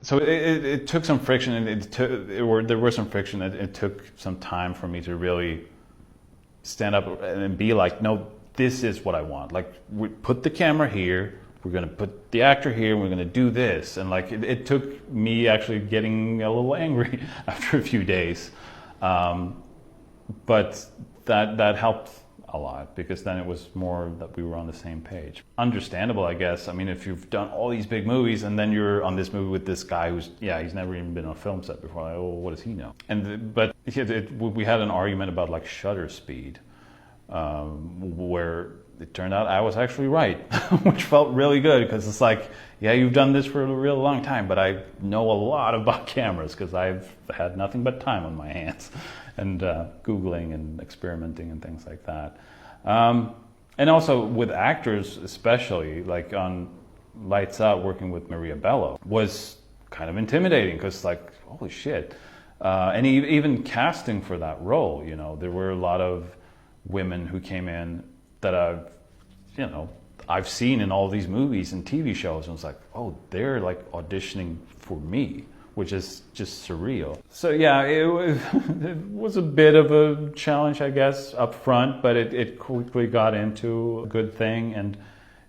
So it took some friction, and there was some friction. It took some time for me to really stand up and be like, no, this is what I want. Like, we put the camera here, we're gonna put the actor here, and we're gonna do this. And like, it took me actually getting a little angry after a few days, but that helped a lot, because then it was more that we were on the same page. Understandable, I guess. I mean, if you've done all these big movies and then you're on this movie with this guy who's, he's never even been on a film set before, like, oh, what does he know? But we had an argument about like shutter speed, where it turned out I was actually right, which felt really good, because it's like, yeah, you've done this for a real long time, but I know a lot about cameras because I've had nothing but time on my hands, and Googling and experimenting and things like that. And also with actors, especially, like on Lights Out, working with Maria Bello was kind of intimidating, because like, holy shit. And even casting for that role, there were a lot of women who came in that I've seen in all these movies and TV shows, and it's like, oh, they're like auditioning for me, which is just surreal. So yeah, it was a bit of a challenge, I guess, up front, but it quickly got into a good thing. And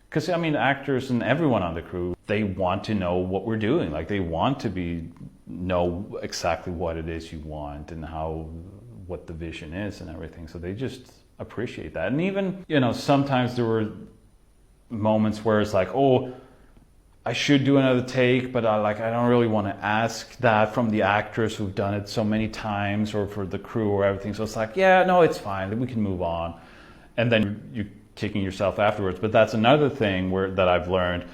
because I mean, actors and everyone on the crew, they want to know what we're doing. Like, they want to know exactly what it is you want and what the vision is and everything. So they just appreciate that. And even, sometimes there were moments where it's like, oh, I should do another take, but I don't really want to ask that from the actors who've done it so many times, or for the crew or everything. So it's like, yeah, no, it's fine, we can move on. And then you're kicking yourself afterwards. But that's another thing that I've learned.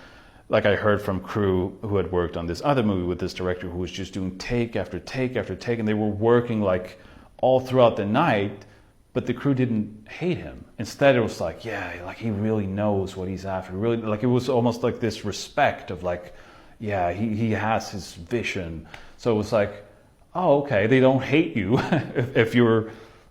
Like, I heard from crew who had worked on this other movie with this director who was just doing take after take after take, and they were working like all throughout the night, but the crew didn't hate him. Instead, it was like, yeah, like he really knows what he's after. Really, like, it was almost like this respect of like, yeah, he has his vision. So it was like, oh, okay, they don't hate you if you're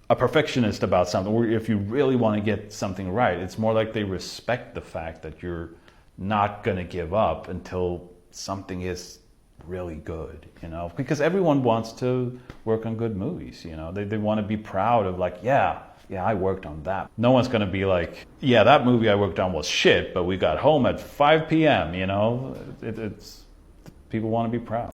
a perfectionist about something, or if you really want to get something right. It's more like they respect the fact that you're not going to give up until something is really good, because everyone wants to work on good movies. They want to be proud of like, yeah, I worked on that. No one's going to be like, yeah, that movie I worked on was shit, but we got home at 5 p.m. It's people want to be proud.